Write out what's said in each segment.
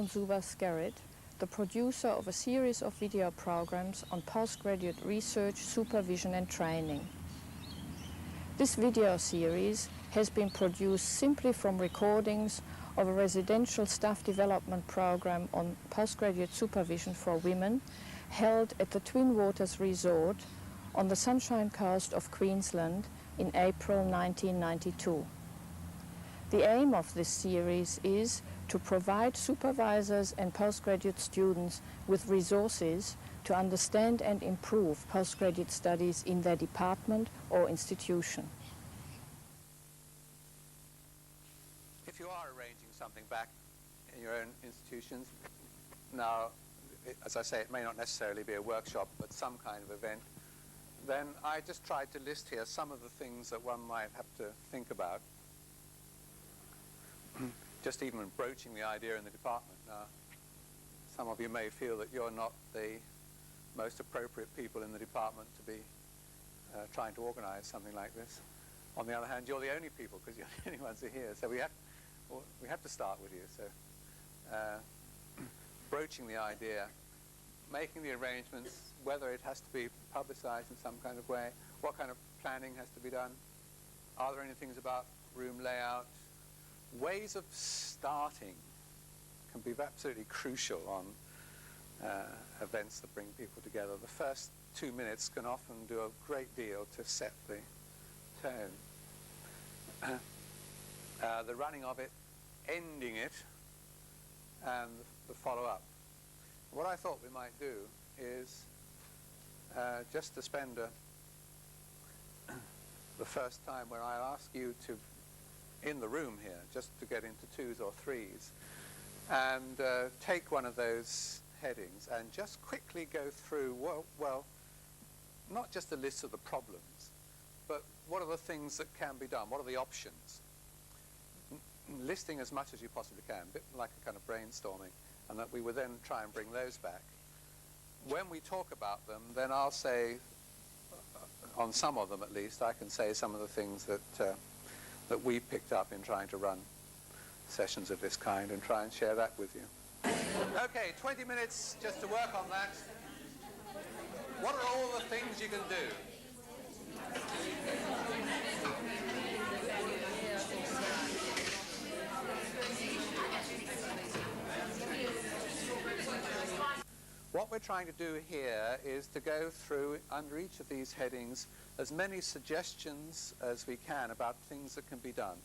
from Zuber-Skerritt, the producer of a series of video programs on postgraduate research, supervision and training. This video series has been produced simply from recordings of a residential staff development program on postgraduate supervision for women held at the Twin Waters Resort on the Sunshine Coast of Queensland in April 1992. The aim of this series is to provide supervisors and postgraduate students with resources to understand and improve postgraduate studies in their department or institution. If you are arranging something back in your own institutions, now, as I say, it may not necessarily be a workshop, but some kind of event, then I just tried to list here some of the things that one might have to think about. Just even broaching the idea in the department. Now, some of you may feel that you're not the most appropriate people in the department to be trying to organize something like this. On the other hand, you're the only people because you're the only ones who are here. So we have to start with you. So broaching the idea, making the arrangements, whether it has to be publicized in some kind of way, what kind of planning has to be done, are there any things about room layout, ways of starting can be absolutely crucial on events that bring people together. The first 2 minutes can often do a great deal to set the tone. The running of it, ending it, and the follow-up. What I thought we might do is just to spend the first time where I'll ask you to, in the room here, just to get into 2s or 3s, and take one of those headings and just quickly go through, well, not just a list of the problems, but what are the things that can be done, what are the options? Listing as much as you possibly can, a bit like a kind of brainstorming, and that we would then try and bring those back. When we talk about them, then I'll say, on some of them at least, I can say some of the things that we picked up in trying to run sessions of this kind and try and share that with you. Okay, 20 minutes just to work on that. What are all the things you can do? What we're trying to do here is to go through, under each of these headings, as many suggestions as we can about things that can be done.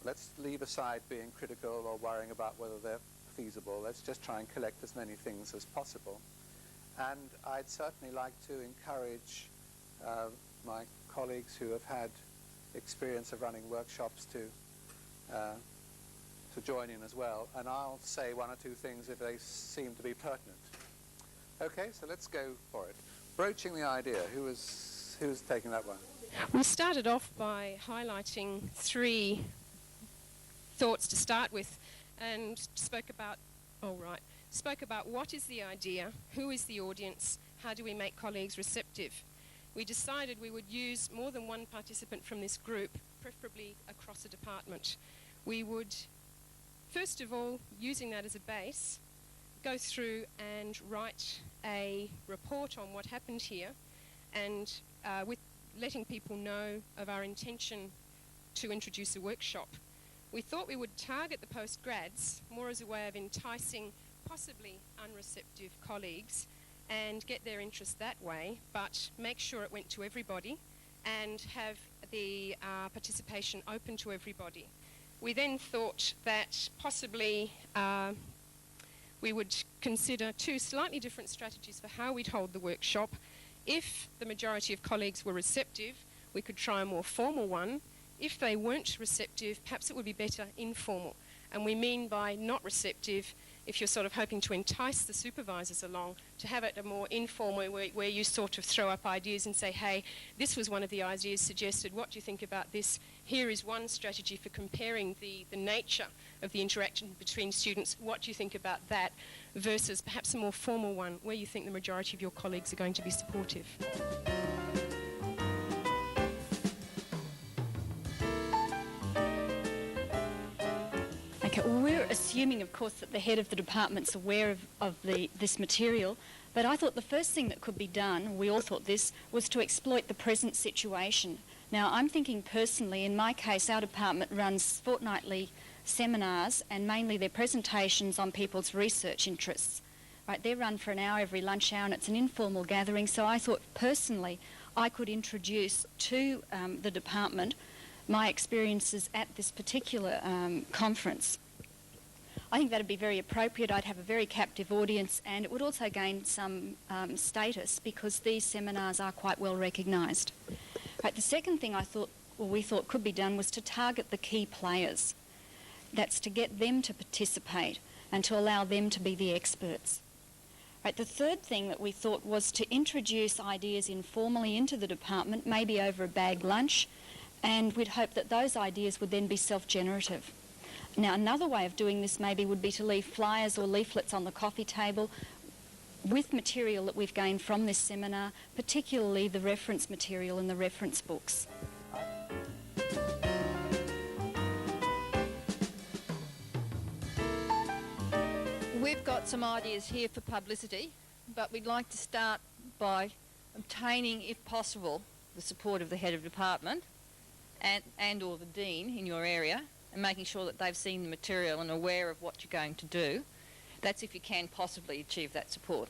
Let's leave aside being critical or worrying about whether they're feasible. Let's just try and collect as many things as possible. And I'd certainly like to encourage my colleagues who have had experience of running workshops to join in as well. And I'll say 1 or 2 things if they seem to be pertinent. Okay, so let's go for it. Broaching the idea. Who's taking that one? We started off by highlighting 3 thoughts to start with, and spoke about what is the idea, who is the audience, how do we make colleagues receptive. We decided we would use more than one participant from this group, preferably across a department. We would, first of all, using that as a base, go through and write a report on what happened here, and with letting people know of our intention to introduce a workshop. We thought we would target the postgrads more as a way of enticing possibly unreceptive colleagues and get their interest that way, but make sure it went to everybody and have the participation open to everybody. We then thought that possibly we would consider 2 slightly different strategies for how we'd hold the workshop. If the majority of colleagues were receptive, we could try a more formal one. If they weren't receptive, perhaps it would be better informal. And we mean by not receptive, if you're sort of hoping to entice the supervisors along, to have it a more informal where you sort of throw up ideas and say, hey, this was one of the ideas suggested, what do you think about this? Here is one strategy for comparing the nature of the interaction between students, what do you think about that? Versus perhaps a more formal one where you think the majority of your colleagues are going to be supportive. Okay, well, we're assuming, of course, that the head of the department's aware of this material, but I thought the first thing that could be done, we all thought this, was to exploit the present situation. Now, I'm thinking personally, in my case, our department runs fortnightly seminars, and mainly they're presentations on people's research interests. Right, they're run for an hour every lunch hour, and it's an informal gathering, so I thought personally I could introduce to the department my experiences at this particular conference. I think that would be very appropriate. I'd have a very captive audience, and it would also gain some status because these seminars are quite well recognised. Right, the second thing we thought could be done was to target the key players. That's to get them to participate and to allow them to be the experts. Right, the third thing that we thought was to introduce ideas informally into the department, maybe over a bag lunch, and we'd hope that those ideas would then be self-generative. Now, another way of doing this maybe would be to leave flyers or leaflets on the coffee table with material that we've gained from this seminar, particularly the reference material and the reference books. We've got some ideas here for publicity, but we'd like to start by obtaining, if possible, the support of the head of department and or the dean in your area, and making sure that they've seen the material and aware of what you're going to do. That's if you can possibly achieve that support,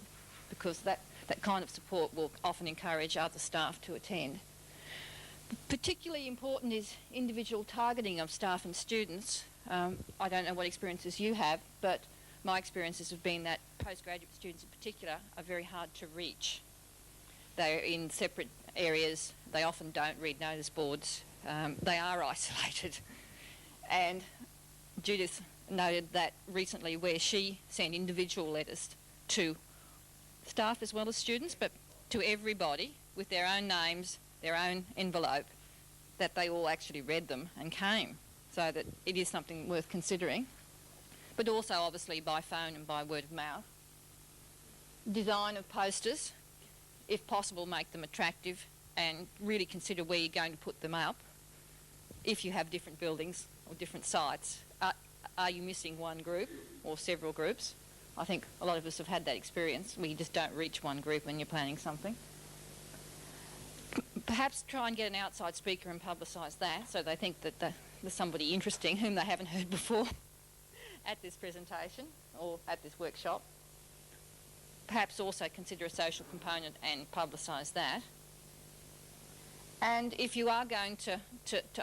because that kind of support will often encourage other staff to attend. Particularly important is individual targeting of staff and students. I don't know what experiences you have, but my experiences have been that postgraduate students in particular are very hard to reach. They're in separate areas. They often don't read notice boards. They are isolated. And Judith noted that recently where she sent individual letters to staff as well as students, but to everybody with their own names, their own envelope, that they all actually read them and came. So that it is something worth considering. But also obviously by phone and by word of mouth. Design of posters, if possible, make them attractive and really consider where you're going to put them up. If you have different buildings or different sites, are you missing one group or several groups? I think a lot of us have had that experience where you just don't reach one group when you're planning something. Perhaps try and get an outside speaker and publicise that so they think that there's somebody interesting whom they haven't heard before at this presentation or at this workshop. Perhaps also consider a social component and publicise that. And if you are going to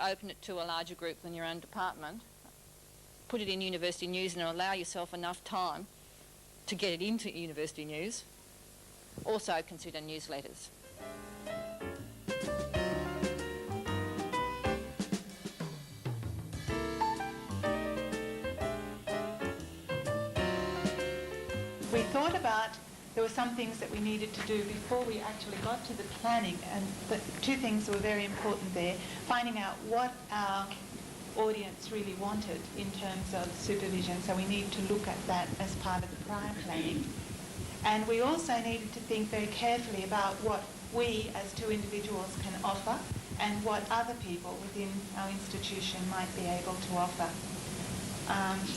open it to a larger group than your own department, put it in University News and allow yourself enough time to get it into University News. Also consider newsletters. We thought about, there were some things that we needed to do before we actually got to the planning, and the two things that were very important there, finding out what our audience really wanted in terms of supervision, so we need to look at that as part of the prior planning. And we also needed to think very carefully about what we as two individuals can offer and what other people within our institution might be able to offer.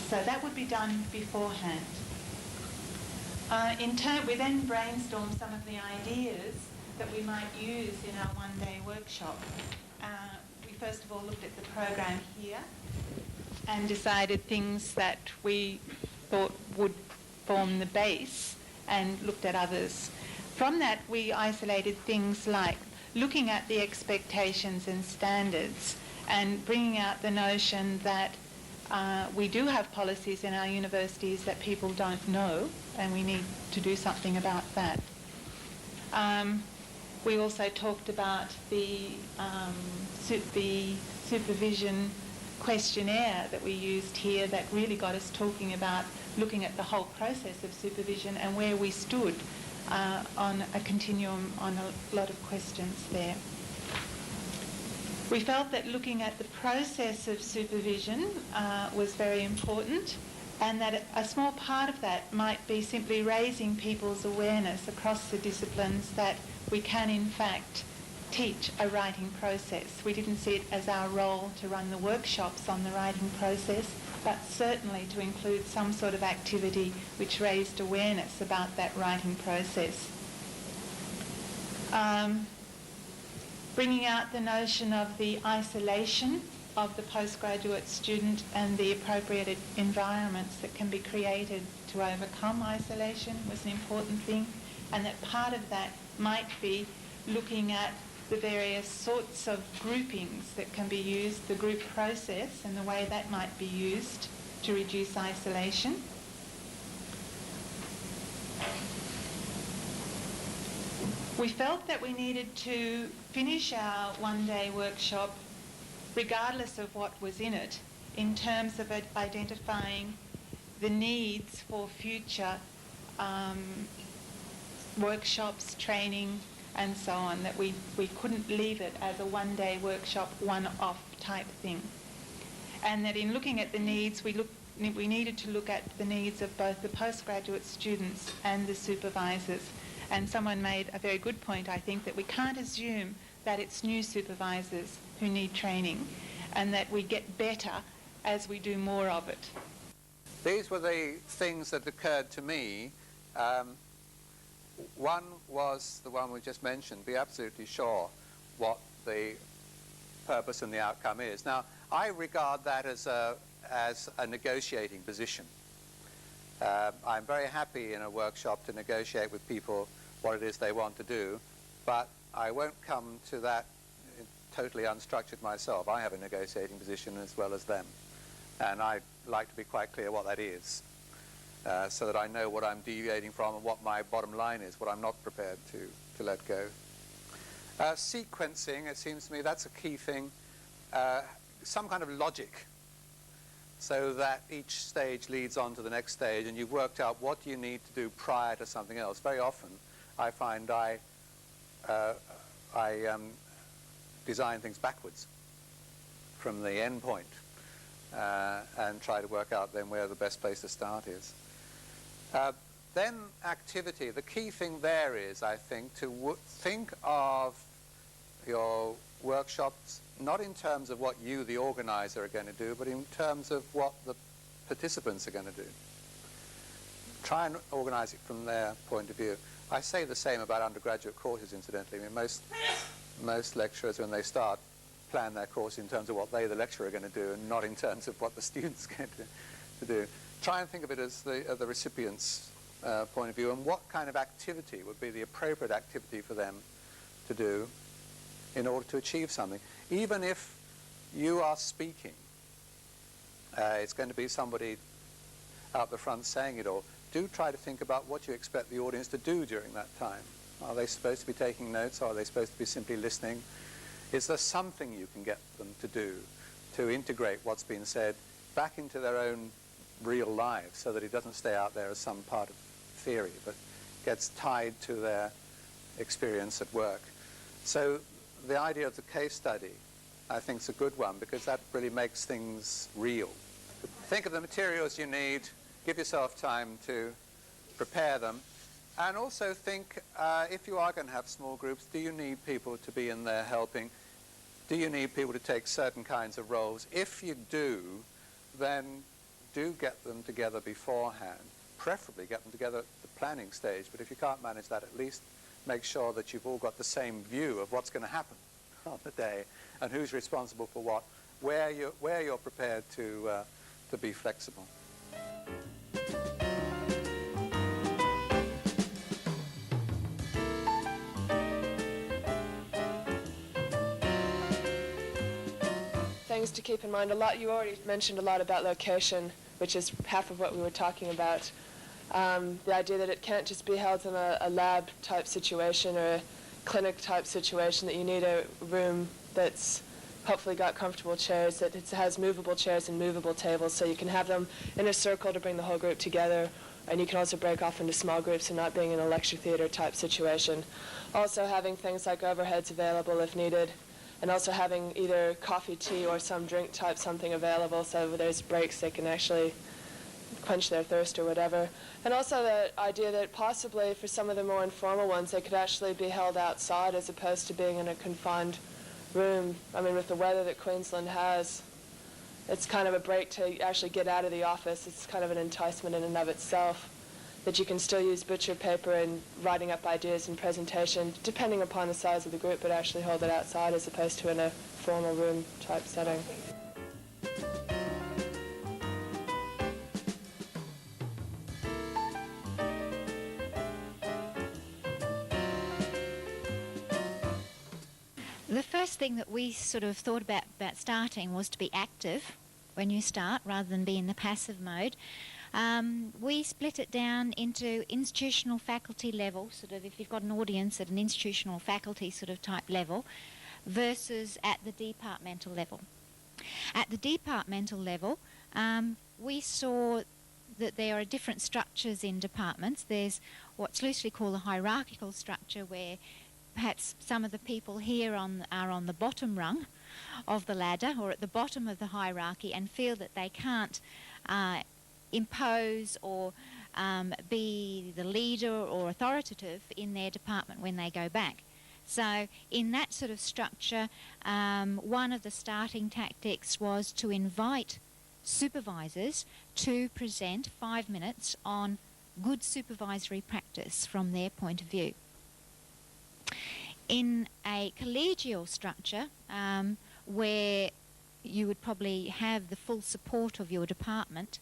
So that would be done beforehand. We then brainstormed some of the ideas that we might use in our one-day workshop. We first of all looked at the program here and decided things that we thought would form the base and looked at others. From that, we isolated things like looking at the expectations and standards and bringing out the notion that we do have policies in our universities that people don't know, and we need to do something about that. We also talked about the Supervision Questionnaire that we used here that really got us talking about looking at the whole process of supervision and where we stood on a continuum on a lot of questions there. We felt that looking at the process of supervision was very important, and that a small part of that might be simply raising people's awareness across the disciplines that we can in fact teach a writing process. We didn't see it as our role to run the workshops on the writing process, but certainly to include some sort of activity which raised awareness about that writing process. Bringing out the notion of the isolation of the postgraduate student and the appropriate environments that can be created to overcome isolation was an important thing, and that part of that might be looking at the various sorts of groupings that can be used, the group process and the way that might be used to reduce isolation. We felt that we needed to finish our one-day workshop regardless of what was in it, in terms of identifying the needs for future workshops, training, and so on, that we couldn't leave it as a one-day workshop, one-off type thing. And that in looking at the needs, we needed to look at the needs of both the postgraduate students and the supervisors. And someone made a very good point, I think, that we can't assume that it's new supervisors who need training, and that we get better as we do more of it. These were the things that occurred to me. One was the one we just mentioned, be absolutely sure what the purpose and the outcome is. Now, I regard that as a negotiating position. I'm very happy in a workshop to negotiate with people what it is they want to do, but I won't come to that totally unstructured myself. I have a negotiating position as well as them, and I'd like to be quite clear what that is, so that I know what I'm deviating from and what my bottom line is, what I'm not prepared to let go. Sequencing, it seems to me, that's a key thing. Some kind of logic, so that each stage leads on to the next stage, and you've worked out what you need to do prior to something else. Very often, I find I design things backwards from the end point, and try to work out then where the best place to start is. Then activity. The key thing there is, I think, to think of your workshops not in terms of what you, the organizer, are going to do, but in terms of what the participants are going to do. Try and organize it from their point of view. I say the same about undergraduate courses, incidentally. I mean, most lecturers, when they start, plan their course in terms of what they, the lecturer, are going to do, and not in terms of what the student's going to do. Try and think of it as the recipient's point of view, and what kind of activity would be the appropriate activity for them to do in order to achieve something. Even if you are speaking, it's going to be somebody out the front saying it all. Do try to think about what you expect the audience to do during that time. Are they supposed to be taking notes, or are they supposed to be simply listening? Is there something you can get them to do to integrate what's been said back into their own real lives, so that it doesn't stay out there as some part of theory, but gets tied to their experience at work? So the idea of the case study, I think, is a good one, because that really makes things real. Think of the materials you need, give yourself time to prepare them, and also think, if you are going to have small groups, do you need people to be in there helping? Do you need people to take certain kinds of roles? If you do, then do get them together beforehand. Preferably get them together at the planning stage, but if you can't manage that, at least make sure that you've all got the same view of what's going to happen on the day, and who's responsible for what, where you're prepared to be flexible. Things to keep in mind. You already mentioned a lot about location, which is half of what we were talking about. The idea that it can't just be held in a lab type situation or a clinic type situation, that you need a room that's hopefully got comfortable chairs, that it has movable chairs and movable tables, so you can have them in a circle to bring the whole group together, and you can also break off into small groups and not being in a lecture theater type situation. Also having things like overheads available if needed, and also having either coffee, tea, or some drink type something available, so when there's breaks they can actually quench their thirst or whatever. And also the idea that possibly for some of the more informal ones they could actually be held outside as opposed to being in a confined room. I mean, with the weather that Queensland has, It's kind of a break to actually get out of the office. It's kind of an enticement in and of itself, that you can still use butcher paper in writing up ideas and presentation, depending upon the size of the group, but actually hold it outside as opposed to in a formal room type setting. The first thing that we sort of thought about starting was to be active when you start rather than be in the passive mode. We split it down into institutional faculty level, sort of if you've got an audience at an institutional faculty sort of type level, versus at the departmental level. At the departmental level, we saw that there are different structures in departments. There's what's loosely called a hierarchical structure, where perhaps some of the people here are on the bottom rung of the ladder or at the bottom of the hierarchy and feel that they can't impose or be the leader or authoritative in their department when they go back. So in that sort of structure, one of the starting tactics was to invite supervisors to present 5 minutes on good supervisory practice from their point of view. In a collegial structure, where you would probably have the full support of your department,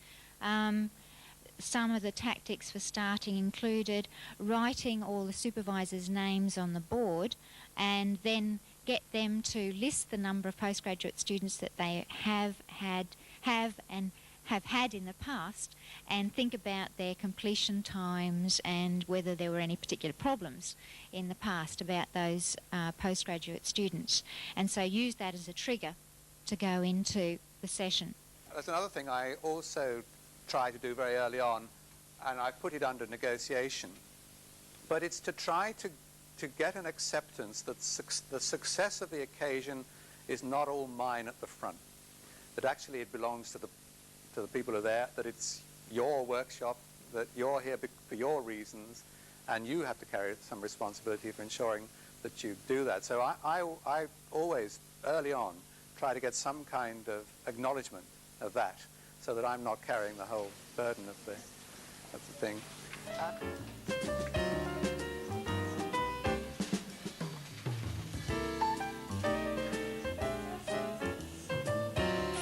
some of the tactics for starting included writing all the supervisors' names on the board and then get them to list the number of postgraduate students that they have had in the past, and think about their completion times and whether there were any particular problems in the past about those postgraduate students, and so use that as a trigger to go into the session. That's another thing I also try to do very early on, and I put it under negotiation, but it's to try to get an acceptance that the success of the occasion is not all mine at the front, that actually it belongs to the people who are there, that it's your workshop, that you're here for your reasons, and you have to carry some responsibility for ensuring that you do that. So I always, early on, try to get some kind of acknowledgement of that, so that I'm not carrying the whole burden of the thing.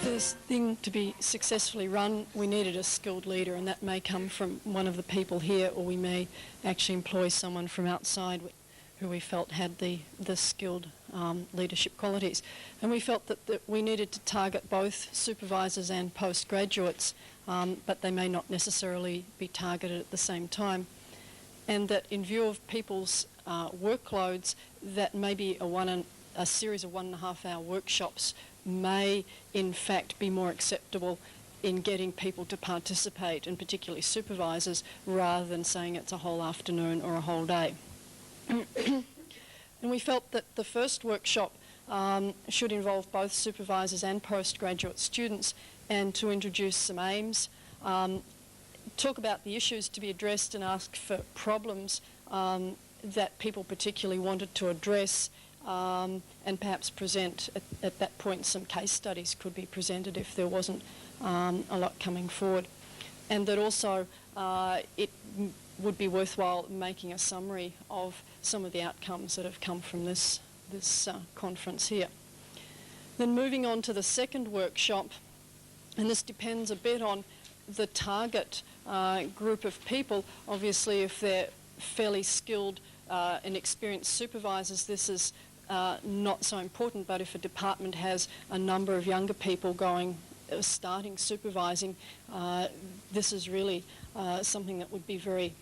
For this thing to be successfully run, we needed a skilled leader, and that may come from one of the people here, or we may actually employ someone from outside who we felt had the skilled leadership qualities. And we felt that we needed to target both supervisors and postgraduates, but they may not necessarily be targeted at the same time. And that in view of people's workloads, that maybe a series of 1.5-hour workshops may in fact be more acceptable in getting people to participate, and particularly supervisors, rather than saying it's a whole afternoon or a whole day. And we felt that the first workshop should involve both supervisors and postgraduate students, and to introduce some aims, talk about the issues to be addressed and ask for problems that people particularly wanted to address, and perhaps present at that point some case studies could be presented if there wasn't a lot coming forward. And that also it would be worthwhile making a summary of some of the outcomes that have come from this conference here. Then moving on to the second workshop, and this depends a bit on the target group of people. Obviously, if they're fairly skilled and experienced supervisors, this is not so important, but if a department has a number of younger people starting supervising, this is really something that would be very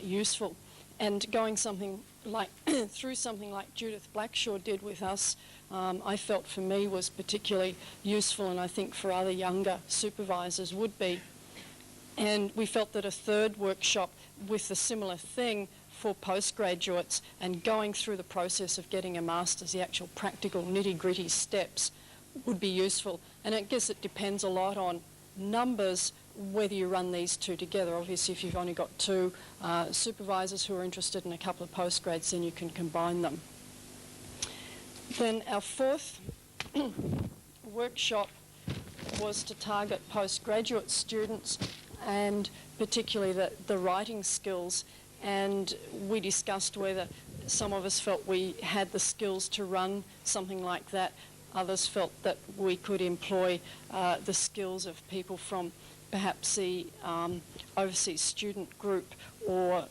useful. And going something like through something like Judith Blackshaw did with us, I felt for me was particularly useful, and I think for other younger supervisors would be. And we felt that a third workshop with a similar thing for postgraduates and going through the process of getting a master's, the actual practical nitty-gritty steps, would be useful. And I guess it depends a lot on numbers, whether you run these two together. Obviously, if you've only got two supervisors who are interested in a couple of postgrads, then you can combine them. Then our fourth workshop was to target postgraduate students and particularly the writing skills, and we discussed whether some of us felt we had the skills to run something like that. Others felt that we could employ the skills of people from perhaps the overseas student group or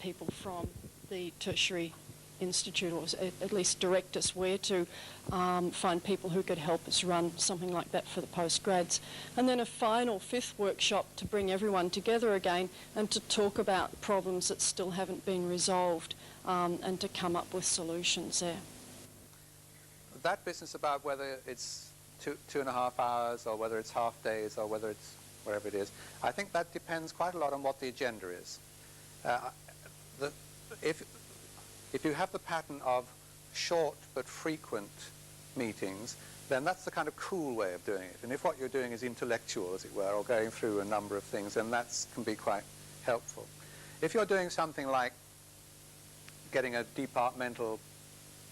people from the tertiary institute, or at least direct us where to find people who could help us run something like that for the postgrads. And then a final fifth workshop to bring everyone together again and to talk about problems that still haven't been resolved and to come up with solutions there. That business about whether it's 2.5 hours or whether it's half days or whether it's wherever it is, I think that depends quite a lot on what the agenda is. If you have the pattern of short but frequent meetings, then that's the kind of cool way of doing it. And if what you're doing is intellectual, as it were, or going through a number of things, then that can be quite helpful. If you're doing something like getting a departmental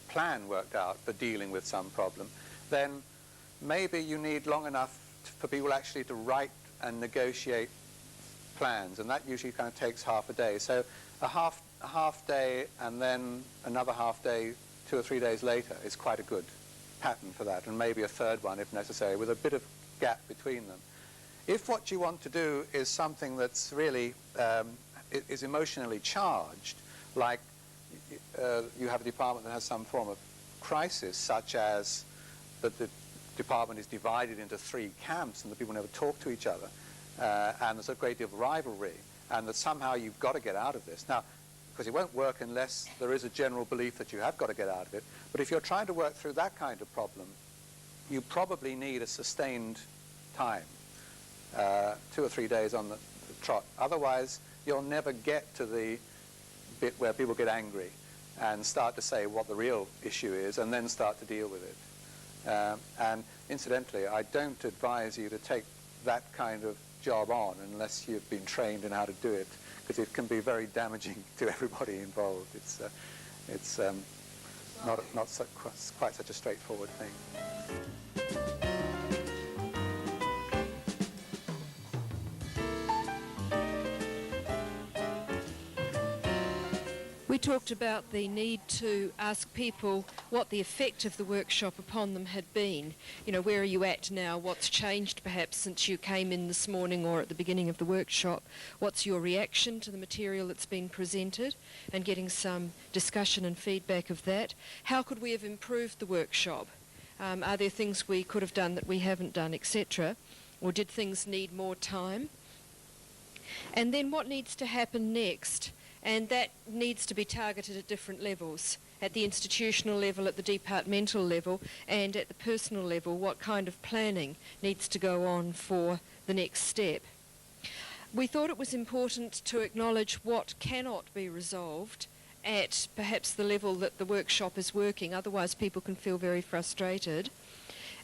plan worked out for dealing with some problem, then maybe you need long enough for people actually to write and negotiate plans, and that usually kind of takes half a day. So a half day and then another half day 2 or 3 days later is quite a good pattern for that, and maybe a third one if necessary, with a bit of gap between them. If what you want to do is something that's really is emotionally charged, like you have a department that has some form of crisis, such as that the department is divided into 3 camps and the people never talk to each other, and there's a great deal of rivalry, and that somehow you've got to get out of this. Now, because it won't work unless there is a general belief that you have got to get out of it, but if you're trying to work through that kind of problem, you probably need a sustained time, 2 or 3 days on the trot. Otherwise, you'll never get to the bit where people get angry and start to say what the real issue is and then start to deal with it. And incidentally, I don't advise you to take that kind of job on unless you've been trained in how to do it, because it can be very damaging to everybody involved. It's not quite such a straightforward thing. We talked about the need to ask people what the effect of the workshop upon them had been. You know, where are you at now? What's changed perhaps since you came in this morning or at the beginning of the workshop? What's your reaction to the material that's been presented? And getting some discussion and feedback of that. How could we have improved the workshop? Are there things we could have done that we haven't done, etc.? Or did things need more time? And then what needs to happen next? And that needs to be targeted at different levels, at the institutional level, at the departmental level, and at the personal level. What kind of planning needs to go on for the next step? We thought it was important to acknowledge what cannot be resolved at perhaps the level that the workshop is working, otherwise people can feel very frustrated.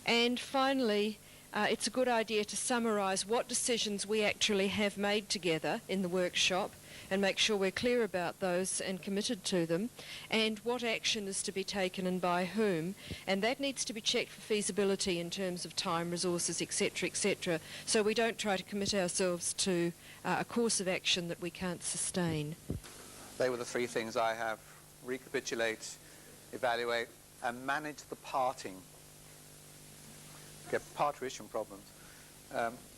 And finally, it's a good idea to summarise what decisions we actually have made together in the workshop and make sure we're clear about those and committed to them, and what action is to be taken and by whom, and that needs to be checked for feasibility in terms of time, resources, etc., so we don't try to commit ourselves to a course of action that we can't sustain. They were the 3 things I have: recapitulate, evaluate, and manage the parting. Get parturition problems.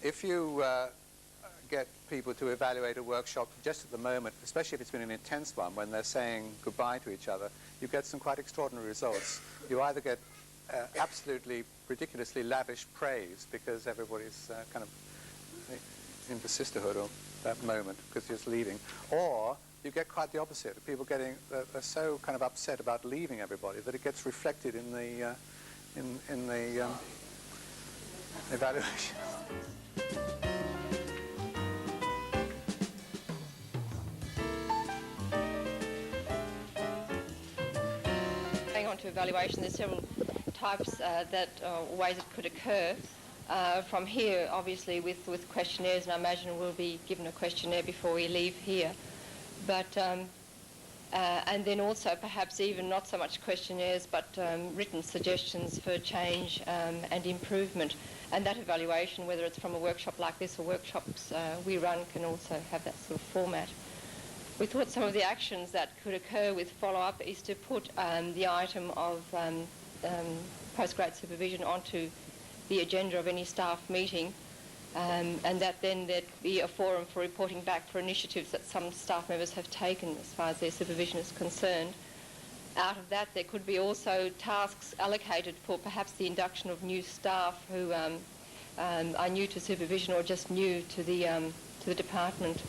If you get people to evaluate a workshop just at the moment, especially if it's been an intense one, when they're saying goodbye to each other, you get some quite extraordinary results. You either get absolutely ridiculously lavish praise because everybody's kind of in the sisterhood of that moment because you're just leaving, or you get quite the opposite. People getting are so kind of upset about leaving everybody that it gets reflected in the evaluation. On to evaluation, there's several types ways it could occur. From here, obviously, with questionnaires, and I imagine we'll be given a questionnaire before we leave here. But and then also perhaps even not so much questionnaires but written suggestions for change and improvement. And that evaluation, whether it's from a workshop like this or workshops we run, can also have that sort of format. We thought some of the actions that could occur with follow-up is to put the item of postgrad supervision onto the agenda of any staff meeting, and that then there'd be a forum for reporting back for initiatives that some staff members have taken as far as their supervision is concerned. Out of that, there could be also tasks allocated for perhaps the induction of new staff who are new to supervision or just new to the department.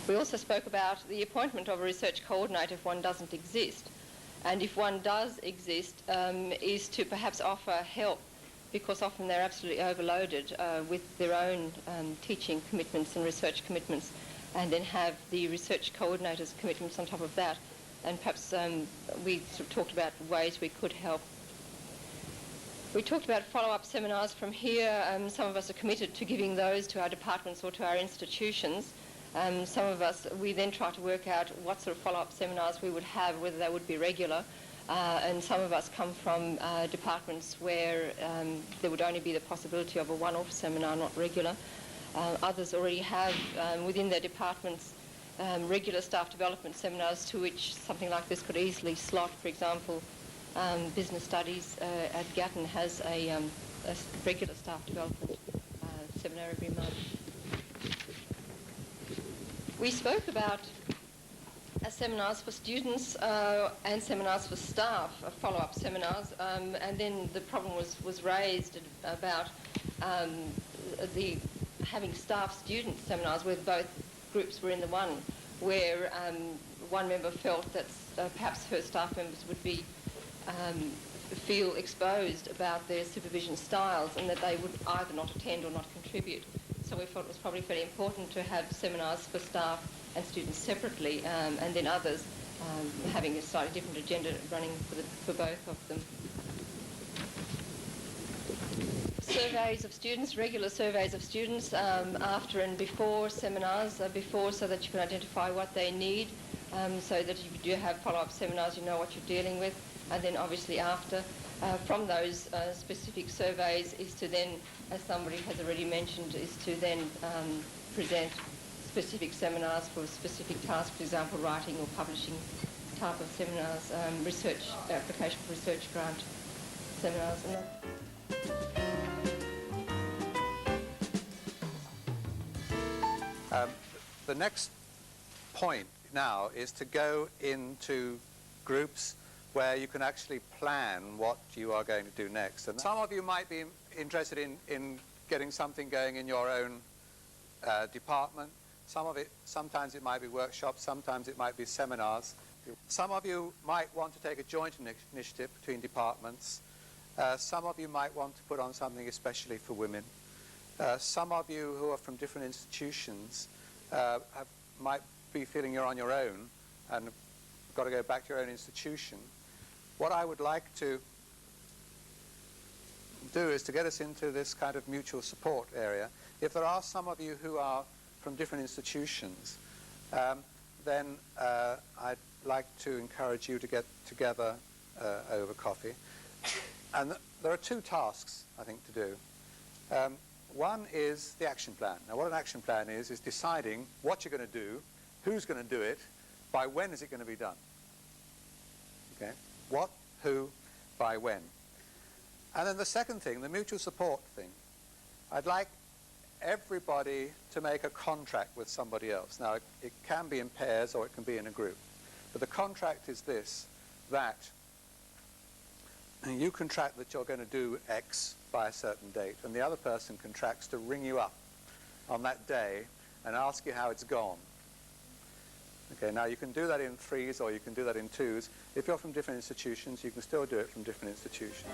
We also spoke about the appointment of a research coordinator if one doesn't exist. And if one does exist, is to perhaps offer help, because often they're absolutely overloaded with their own teaching commitments and research commitments, and then have the research coordinator's commitments on top of that. And perhaps we sort of talked about ways we could help. We talked about follow-up seminars from here. Some of us are committed to giving those to our departments or to our institutions. Some of us, we then try to work out what sort of follow-up seminars we would have, whether they would be regular. And some of us come from departments where there would only be the possibility of a one-off seminar, not regular. Others already have within their departments regular staff development seminars to which something like this could easily slot. For example, Business Studies at Gatton has a regular staff development seminar every month. We spoke about seminars for students and seminars for staff, follow-up seminars, and then the problem was raised about having staff-student seminars where both groups were in the one, where one member felt that perhaps her staff members would be feel exposed about their supervision styles and that they would either not attend or not contribute. So we thought it was probably fairly important to have seminars for staff and students separately, and then others having a slightly different agenda running for both of them. Surveys of students, regular surveys of students after and before seminars, before so that you can identify what they need, so that if you do have follow-up seminars you know what you're dealing with, and then obviously after. From those specific surveys is to then, as somebody has already mentioned, is to then present specific seminars for specific tasks, for example, writing or publishing type of seminars, research, application for research grant seminars. And the next point now is to go into groups where you can actually plan what you are going to do next. And some of you might be interested in getting something going in your own department. Sometimes it might be workshops, sometimes it might be seminars. Some of you might want to take a joint initiative between departments. Some of you might want to put on something especially for women. Some of you who are from different institutions might be feeling you're on your own and got to go back to your own institution. What I would like to do is to get us into this kind of mutual support area. If there are some of you who are from different institutions, then I'd like to encourage you to get together over coffee. And there are two tasks, I think, to do. One is the action plan. Now, what an action plan is deciding what you're going to do, who's going to do it, by when is it going to be done. Okay? What, who, by when. And then the second thing, the mutual support thing. I'd like everybody to make a contract with somebody else. Now, it can be in pairs or it can be in a group. But the contract is this, that you contract that you're going to do X by a certain date, and the other person contracts to ring you up on that day and ask you how it's gone. Okay, now you can do that in threes or you can do that in twos. If you're from different institutions, you can still do it from different institutions.